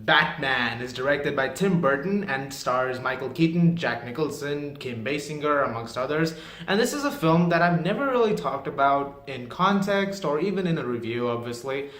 Batman is directed by Tim Burton and stars Michael Keaton, Jack Nicholson, Kim Basinger, amongst others. And this is a film that I've never really talked about in context or even in a review, obviously.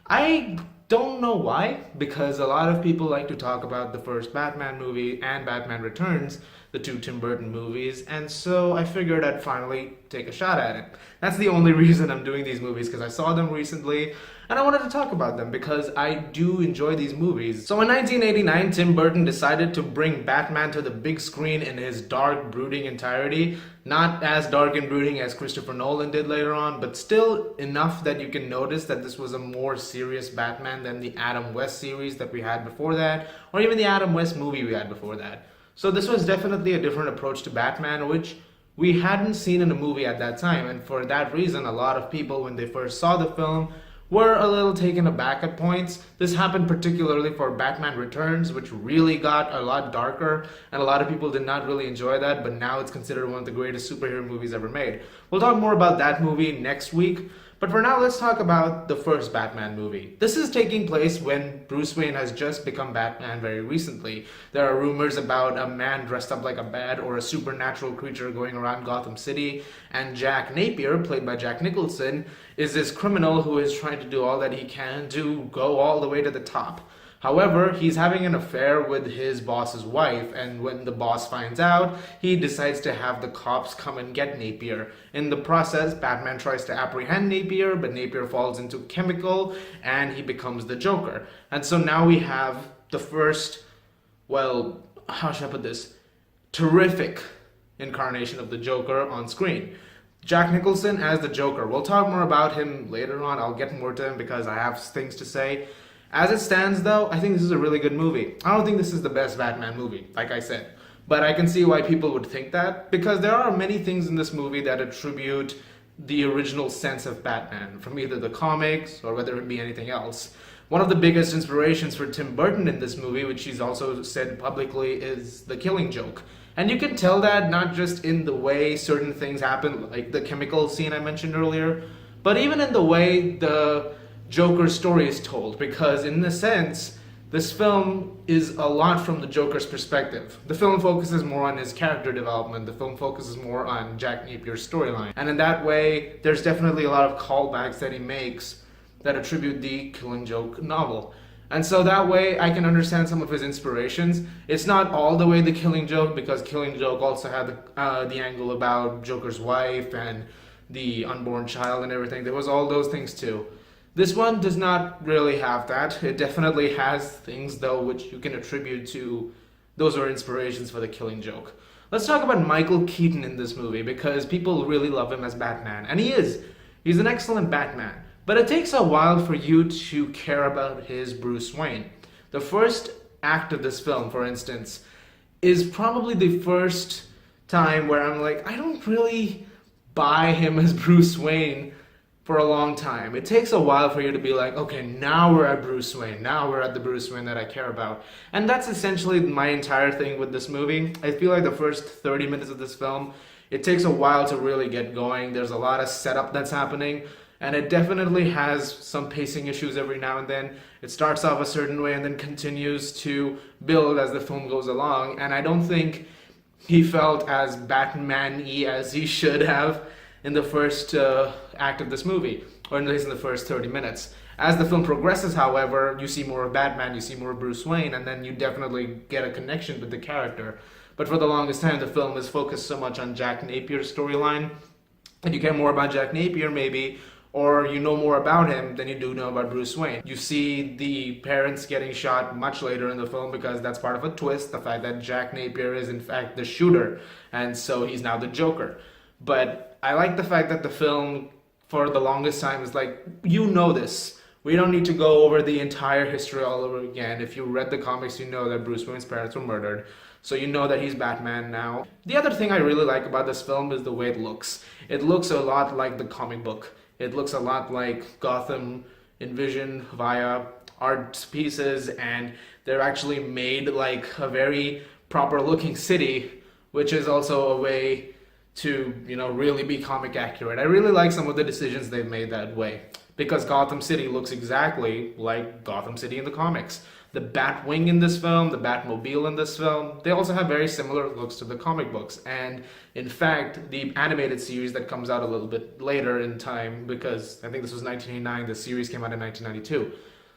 I don't know why, because a lot of people like to talk about the first Batman movie and Batman Returns, the two Tim Burton movies, and so I figured I'd finally take a shot at it. That's the only reason I'm doing these movies, because I saw them recently and I wanted to talk about them because I do enjoy these movies. So in 1989, Tim Burton decided to bring Batman to the big screen in his dark, brooding entirety. Not as dark and brooding as Christopher Nolan did later on, but still enough that you can notice that this was a more serious Batman than the Adam West series that we had before that, or even the Adam West movie we had before that. So this was definitely a different approach to Batman, which we hadn't seen in a movie at that time, and for that reason, a lot of people, when they first saw the film, were a little taken aback at points. This happened particularly for Batman Returns, which really got a lot darker, and a lot of people did not really enjoy that, but now it's considered one of the greatest superhero movies ever made. We'll talk more about that movie next week, but for now, let's talk about the first Batman movie. This is taking place when Bruce Wayne has just become Batman very recently. There are rumors about a man dressed up like a bat or a supernatural creature going around Gotham City, and Jack Napier, played by Jack Nicholson, is this criminal who is trying to do all that he can to go all the way to the top. However, he's having an affair with his boss's wife, and when the boss finds out, he decides to have the cops come and get Napier. In the process, Batman tries to apprehend Napier, but Napier falls into chemical, and he becomes the Joker. And so now we have the first, well, how should I put this? Terrific incarnation of the Joker on screen. Jack Nicholson as the Joker. We'll talk more about him later on. I'll get more to him because I have things to say. As it stands, though, I think this is a really good movie. I don't think this is the best Batman movie, like I said. But I can see why people would think that, because there are many things in this movie that attribute the original sense of Batman, from either the comics or whether it be anything else. One of the biggest inspirations for Tim Burton in this movie, which he's also said publicly, is the Killing Joke. And you can tell that not just in the way certain things happen, like the chemical scene I mentioned earlier, but even in the way the Joker's story is told, because in a sense, this film is a lot from the Joker's perspective. The film focuses more on his character development, the film focuses more on Jack Napier's storyline, and in that way, there's definitely a lot of callbacks that he makes that attribute the Killing Joke novel. And so that way, I can understand some of his inspirations. It's not all the way the Killing Joke, because Killing Joke also had the angle about Joker's wife and the unborn child and everything. There was all those things too. This one does not really have that. It definitely has things, though, which you can attribute to those are inspirations for the Killing Joke. Let's talk about Michael Keaton in this movie, because people really love him as Batman. And he is. He's an excellent Batman. But it takes a while for you to care about his Bruce Wayne. The first act of this film, for instance, is probably the first time where I'm like, I don't really buy him as Bruce Wayne for a long time. It takes a while for you to be like, okay, now we're at Bruce Wayne. Now we're at the Bruce Wayne that I care about. And that's essentially my entire thing with this movie. I feel like the first 30 minutes of this film, it takes a while to really get going. There's a lot of setup that's happening, and it definitely has some pacing issues every now and then. It starts off a certain way and then continues to build as the film goes along, and I don't think he felt as Batman-y as he should have in the first act of this movie, or at least in the first 30 minutes. As the film progresses, however, you see more of Batman, you see more of Bruce Wayne, and then you definitely get a connection with the character. But for the longest time, the film is focused so much on Jack Napier's storyline, and you care more about Jack Napier, maybe, or you know more about him than you do know about Bruce Wayne. You see the parents getting shot much later in the film, because that's part of a twist, the fact that Jack Napier is in fact the shooter, and so he's now the Joker. But I like the fact that the film, for the longest time, is like, you know this. We don't need to go over the entire history all over again. If you read the comics, you know that Bruce Wayne's parents were murdered. So you know that he's Batman now. The other thing I really like about this film is the way it looks. It looks a lot like the comic book. It looks a lot like Gotham envisioned via art pieces, and they're actually made like a very proper looking city, which is also a way to, really be comic accurate. I really like some of the decisions they've made that way, because Gotham City looks exactly like Gotham City in the comics. the Batwing in this film, the Batmobile in this film, they also have very similar looks to the comic books. And in fact, the animated series that comes out a little bit later in time, because I think this was 1989, the series came out in 1992.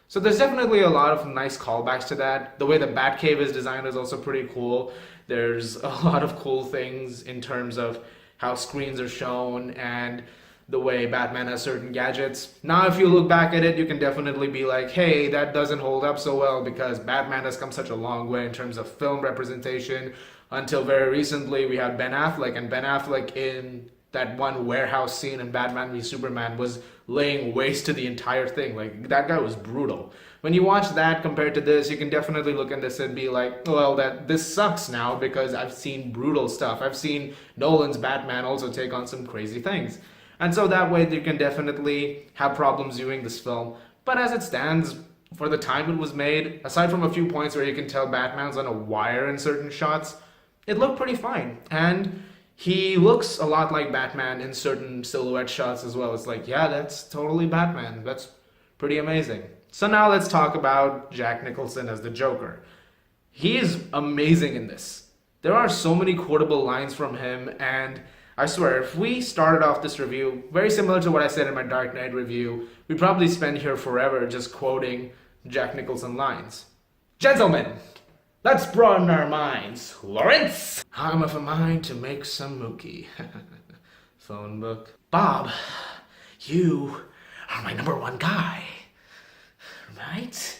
So there's definitely a lot of nice callbacks to that. The way the Batcave is designed is also pretty cool. There's a lot of cool things in terms of how screens are shown and the way Batman has certain gadgets. Now, if you look back at it, you can definitely be like, hey, that doesn't hold up so well because Batman has come such a long way in terms of film representation. Until very recently, we had Ben Affleck, and Ben Affleck in that one warehouse scene in Batman v Superman was laying waste to the entire thing. Like, that guy was brutal. When you watch that compared to this, you can definitely look at this and be like, well, that this sucks now because I've seen brutal stuff. I've seen Nolan's Batman also take on some crazy things. And so that way you can definitely have problems viewing this film. But as it stands, for the time it was made, aside from a few points where you can tell Batman's on a wire in certain shots, it looked pretty fine. And he looks a lot like Batman in certain silhouette shots as well. It's like, yeah, that's totally Batman. That's pretty amazing. So now let's talk about Jack Nicholson as the Joker. He is amazing in this. There are so many quotable lines from him, and I swear, if we started off this review, very similar to what I said in my Dark Knight review, we'd probably spend here forever just quoting Jack Nicholson lines. Gentlemen, let's broaden our minds. Lawrence! I'm of a mind to make some mookie. Phone book. Bob, you are my number one guy. Right?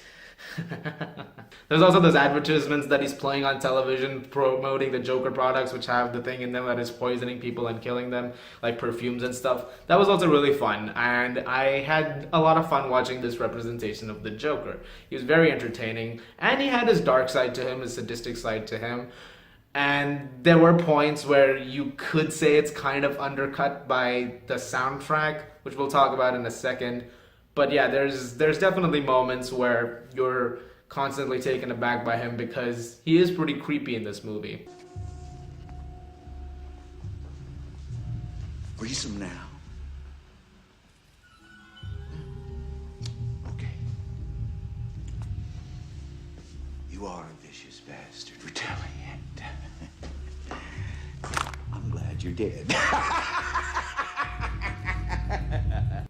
There's also those advertisements that he's playing on television promoting the Joker products, which have the thing in them that is poisoning people and killing them, like perfumes and stuff. That was also really fun, and I had a lot of fun watching this representation of the Joker. He was very entertaining, and he had his dark side to him, his sadistic side to him. And there were points where you could say it's kind of undercut by the soundtrack, which we'll talk about in a second. But yeah, there's definitely moments where you're constantly taken aback by him because he is pretty creepy in this movie. Freeze him now. Okay. You are a vicious bastard for telling it. I'm glad you're dead.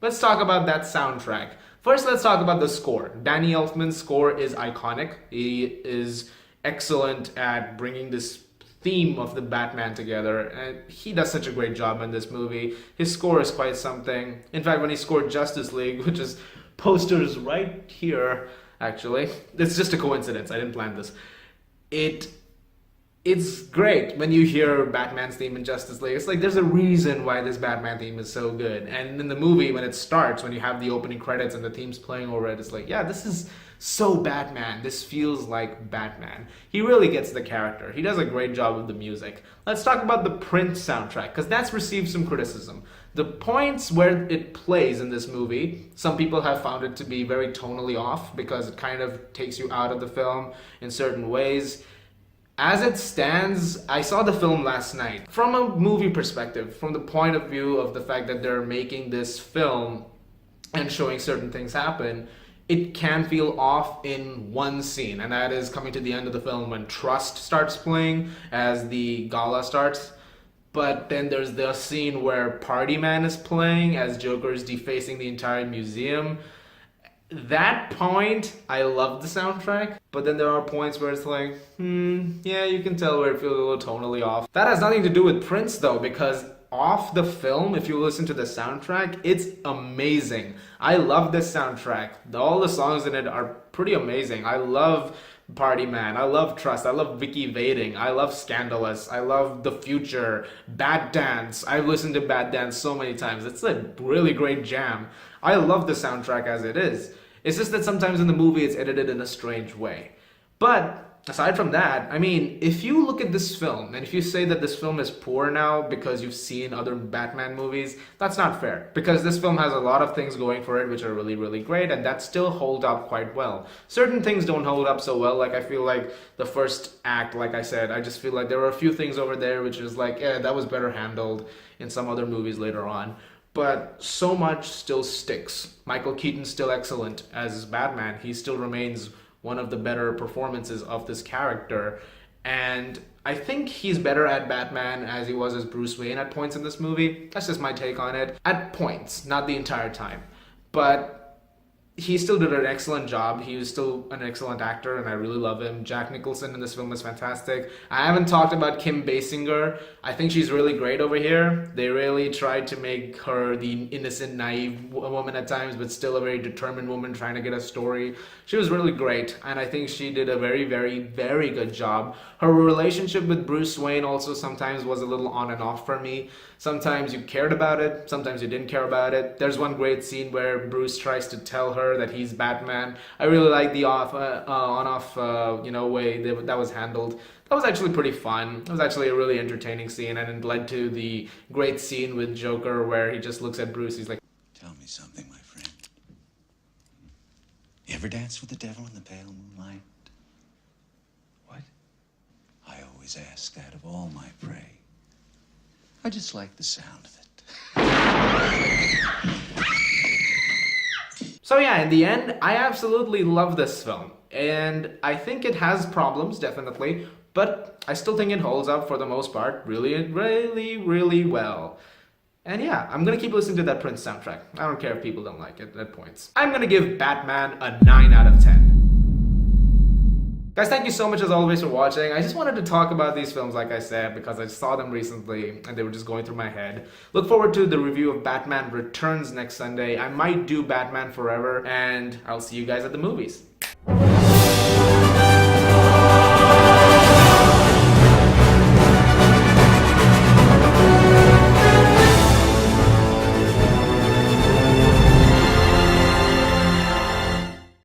Let's talk about that soundtrack. First, let's talk about the score. Danny Elfman's score is iconic. He is excellent at bringing this theme of the Batman together, and he does such a great job in this movie. His score is quite something. In fact, when he scored Justice League, which is posters right here, actually, it's just a coincidence. I didn't plan this. It's great when you hear Batman's theme in Justice League. It's like there's a reason why this Batman theme is so good. And in the movie, when it starts, when you have the opening credits and the theme's playing over it, it's like, yeah, this is so Batman. This feels like Batman. He really gets the character. He does a great job with the music. Let's talk about the Prince soundtrack, because that's received some criticism. The points where it plays in this movie, some people have found it to be very tonally off because it kind of takes you out of the film in certain ways. As it stands, I saw the film last night. From a movie perspective, from the point of view of the fact that they're making this film and showing certain things happen, it can feel off in one scene, and that is coming to the end of the film when Trust starts playing as the gala starts. But then there's the scene where Party Man is playing as Joker is defacing the entire museum. That point, I love the soundtrack, but then there are points where it's like, yeah, you can tell where it feels a little tonally off. That has nothing to do with Prince though, because off the film, if you listen to the soundtrack, it's amazing. I love this soundtrack. All the songs in it are pretty amazing. I love Party Man, I love Trust, I love Vicky Vading, I love Scandalous, I love The Future, Bad Dance. I've listened to Bad Dance so many times. It's a really great jam. I love the soundtrack as it is. It's just that sometimes in the movie it's edited in a strange way. But aside from that, I mean, if you look at this film and if you say that this film is poor now because you've seen other Batman movies, that's not fair. Because this film has a lot of things going for it which are really, really great, and that still hold up quite well. Certain things don't hold up so well. Like, I feel like the first act, like I said, I just feel like there were a few things over there which is like, yeah, that was better handled in some other movies later on. But so much still sticks. Michael Keaton's still excellent as Batman. He still remains one of the better performances of this character. And I think he's better at Batman as he was as Bruce Wayne at points in this movie. That's just my take on it. At points, not the entire time. But he still did an excellent job. He was still an excellent actor, and I really love him. Jack Nicholson in this film is fantastic. I haven't talked about Kim Basinger. I think she's really great over here. They really tried to make her the innocent, naive woman at times, but still a very determined woman trying to get a story. She was really great, and I think she did a very, very, very good job. Her relationship with Bruce Wayne also sometimes was a little on and off for me. Sometimes you cared about it, sometimes you didn't care about it. There's one great scene where Bruce tries to tell her that he's Batman. I really like the on-off way that was handled. That was actually pretty fun. It was actually a really entertaining scene, and it led to the great scene with Joker where he just looks at Bruce. He's like, Tell me something, my friend. You ever dance with the devil in the pale moonlight? What? I always ask that of all my prey. I just like the sound of it. So yeah, in the end, I absolutely love this film. And I think it has problems, definitely, but I still think it holds up for the most part really, really, really well. And yeah, I'm gonna keep listening to that Prince soundtrack. I don't care if people don't like it at points. I'm gonna give Batman a 9 out of 10. Guys, thank you so much as always for watching. I just wanted to talk about these films, like I said, because I saw them recently and they were just going through my head. Look forward to the review of Batman Returns next Sunday. I might do Batman Forever, and I'll see you guys at the movies.